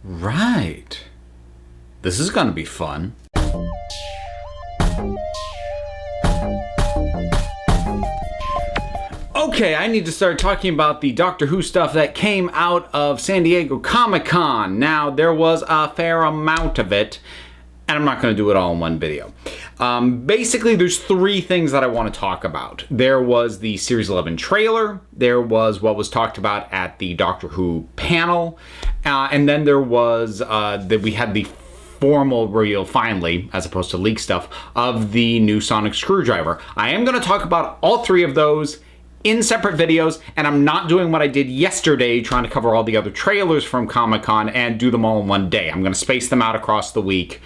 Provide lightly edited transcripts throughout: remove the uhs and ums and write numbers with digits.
Right. This is gonna be fun. Okay, I need to start talking about the Doctor Who stuff that came out of San Diego Comic-Con. Now, there was a fair amount of it, and I'm not going to do it all in one video. Basically, there's three things that I want to talk about. There was the Series 11 trailer, there was what was talked about at the Doctor Who panel, and then there was that we had the formal reveal, finally, as opposed to leak stuff, of the new sonic screwdriver. I am going to talk about all three of those in separate videos, and I'm not doing what I did yesterday, trying to cover all the other trailers from Comic-Con and do them all in one day. I'm going to space them out across the week.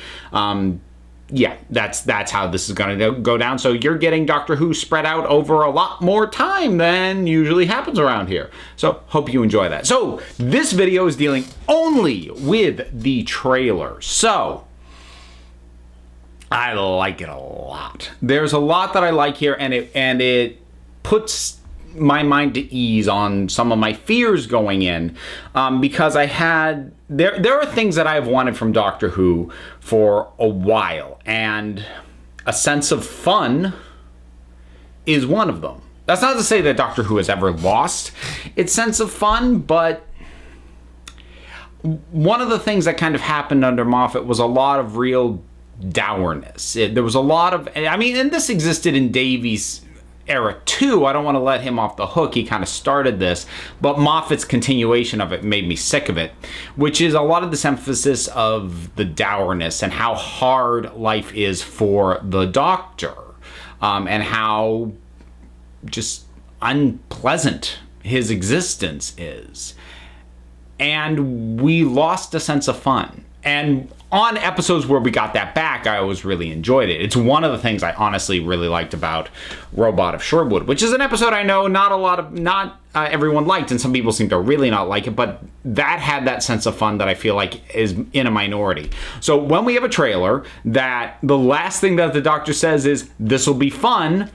Yeah, that's how this is going to go down. So you're getting Doctor Who spread out over a lot more time than usually happens around here. So hope you enjoy that. So this video is dealing only with the trailer. So I like it a lot. There's a lot that I like here, and it puts my mind to ease on some of my fears going in, because there are things that I've wanted from Doctor Who for a while, and a sense of fun is one of them. That's not to say that Doctor Who has ever lost its sense of fun, but one of the things that kind of happened under Moffat was a lot of real dourness. There was a lot of, I mean, and this existed in Davies' era too. I don't want to let him off the hook. He kind of started this, but Moffat's continuation of it made me sick of it, which is a lot of this emphasis of the dourness and how hard life is for the Doctor, and how just unpleasant his existence is. And we lost a sense of fun. And on episodes where we got that back, I always really enjoyed it. It's one of the things I honestly really liked about Robot of Sherwood, which is an episode I know not everyone liked, and some people seem to really not like it, but that had that sense of fun that I feel like is in a minority. So when we have a trailer that the last thing that the Doctor says is, "This will be fun,"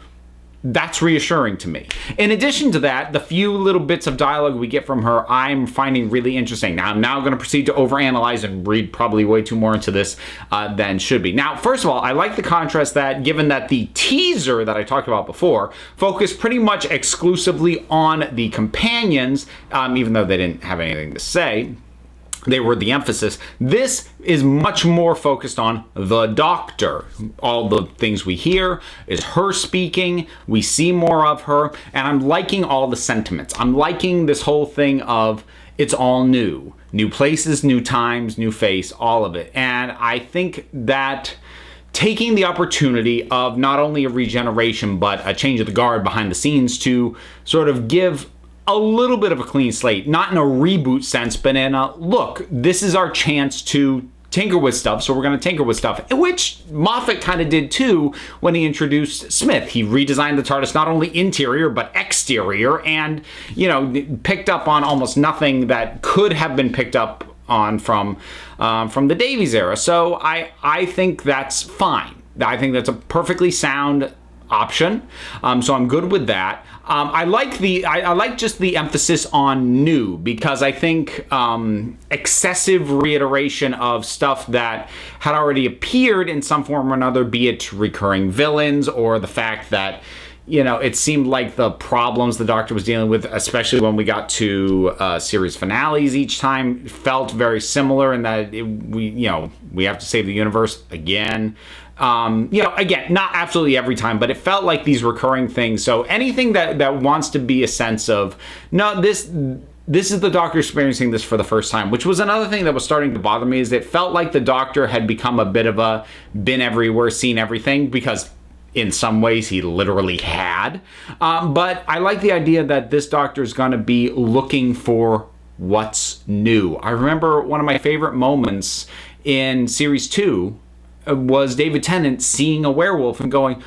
that's reassuring to me. In addition to that, the few little bits of dialogue we get from her, I'm finding really interesting. Now, I'm now going to proceed to overanalyze and read probably way too more into this than should be. Now, first of all, I like the contrast that, given that the teaser that I talked about before focused pretty much exclusively on the companions, even though they didn't have anything to say, they were the emphasis. This is much more focused on the Doctor. All the things we hear is her speaking. We see more of her, and I'm liking all the sentiments. I'm liking this whole thing of it's all new. New places, new times, new face, all of it. And I think that taking the opportunity of not only a regeneration, but a change of the guard behind the scenes to sort of give a little bit of a clean slate, not in a reboot sense, but in a, look, this is our chance to tinker with stuff, so we're going to tinker with stuff, which Moffat kind of did too when he introduced Smith. He redesigned the TARDIS not only interior, but exterior, and, you know, picked up on almost nothing that could have been picked up on from the Davies era. So I think that's fine. I think that's a perfectly sound option. So I'm good with that. I like just the emphasis on new, because I think excessive reiteration of stuff that had already appeared in some form or another, be it recurring villains or the fact that, you know, it seemed like the problems the Doctor was dealing with, especially when we got to series finales each time, felt very similar in that we have to save the universe again. Again, not absolutely every time, but it felt like these recurring things. So anything that wants to be a sense of, no, this is the Doctor experiencing this for the first time, which was another thing that was starting to bother me, is it felt like the Doctor had become a bit of a been everywhere, seen everything, because in some ways he literally had. But I like the idea that this Doctor is going to be looking for what's new. I remember one of my favorite moments in Series 2 was David Tennant seeing a werewolf and going,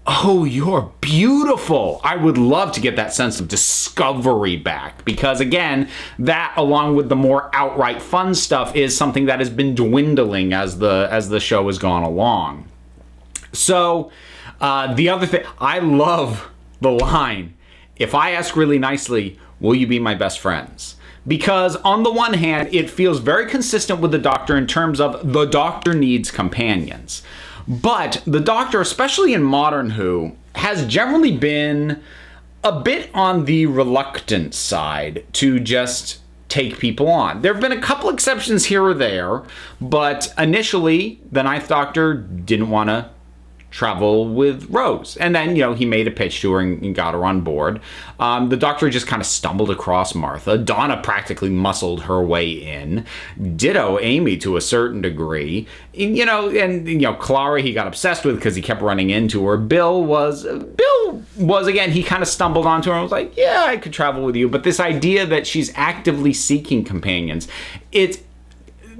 "Oh, you're beautiful." I would love to get that sense of discovery back, because again, that along with the more outright fun stuff is something that has been dwindling as the show has gone along. So the other thing, I love the line, "If I ask really nicely, will you be my best friends?" Because on the one hand, it feels very consistent with the Doctor in terms of the Doctor needs companions. But the Doctor, especially in modern Who, has generally been a bit on the reluctant side to just take people on. There have been a couple exceptions here or there, but initially, the Ninth Doctor didn't want to travel with Rose. And then, he made a pitch to her and got her on board. The Doctor just kind of stumbled across Martha. Donna practically muscled her way in. Ditto Amy to a certain degree. Clara he got obsessed with because he kept running into her. Bill was again, he kind of stumbled onto her and was like, yeah, I could travel with you. But this idea that she's actively seeking companions,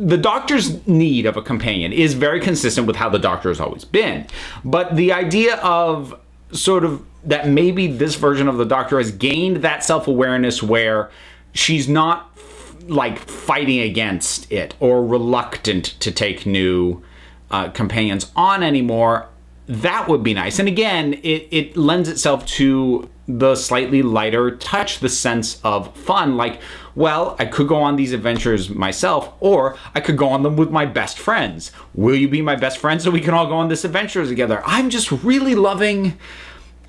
the Doctor's need of a companion is very consistent with how the Doctor has always been. But the idea of sort of that maybe this version of the Doctor has gained that self-awareness where she's not like fighting against it or reluctant to take new companions on anymore, that would be nice. And again, it lends itself to the slightly lighter touch, the sense of fun. Like, well, I could go on these adventures myself, or I could go on them with my best friends. Will you be my best friend so we can all go on this adventure together? I'm just really loving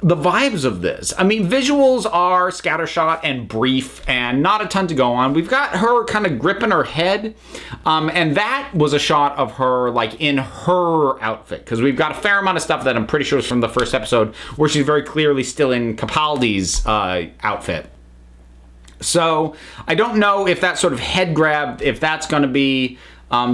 the vibes of this. I mean, visuals are scattershot and brief and not a ton to go on. We've got her kind of gripping her head, and that was a shot of her like in her outfit, because we've got a fair amount of stuff that I'm pretty sure is from the first episode where she's very clearly still in Capaldi's outfit. So I don't know if that sort of head grab, if that's going to be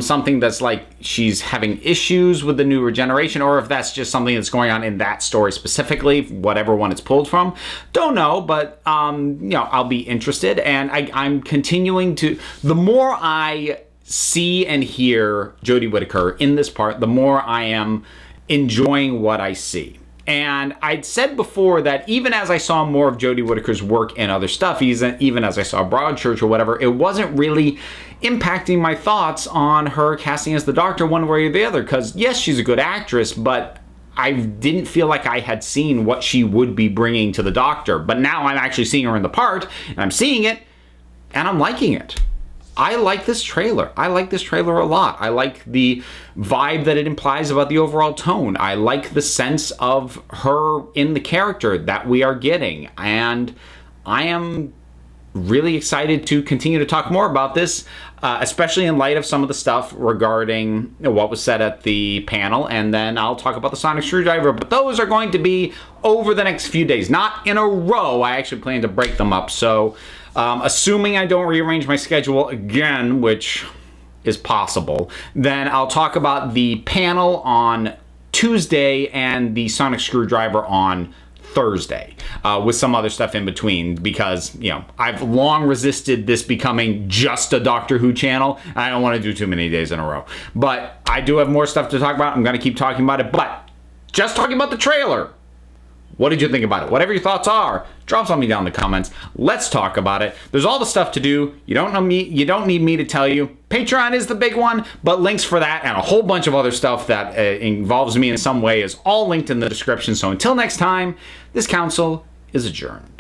something that's like she's having issues with the new regeneration, or if that's just something that's going on in that story specifically, whatever one it's pulled from. Don't know, but I'll be interested, and I'm continuing to. The more I see and hear Jodie Whittaker in this part, the more I am enjoying what I see. And I'd said before that even as I saw more of Jodie Whittaker's work in other stuff, even as I saw Broadchurch or whatever, it wasn't really impacting my thoughts on her casting as the Doctor one way or the other. Because yes, she's a good actress, but I didn't feel like I had seen what she would be bringing to the Doctor. But now I'm actually seeing her in the part, and I'm seeing it, and I'm liking it. I like this trailer. I like this trailer a lot. I like the vibe that it implies about the overall tone. I like the sense of her in the character that we are getting. And I am really excited to continue to talk more about this, especially in light of some of the stuff regarding what was said at the panel. And then I'll talk about the sonic screwdriver. But those are going to be over the next few days. Not in a row. I actually plan to break them up. So assuming I don't rearrange my schedule again, which is possible, then I'll talk about the panel on Tuesday and the sonic screwdriver on Thursday, with some other stuff in between, because I've long resisted this becoming just a Doctor Who channel. I don't want to do too many days in a row, but I do have more stuff to talk about. I'm going to keep talking about it, but just talking about the trailer. What did you think about it? Whatever your thoughts are, drop something down in the comments. Let's talk about it. There's all the stuff to do. You don't know me. You don't need me to tell you. Patreon is the big one, but links for that and a whole bunch of other stuff that involves me in some way is all linked in the description. So until next time, this council is adjourned.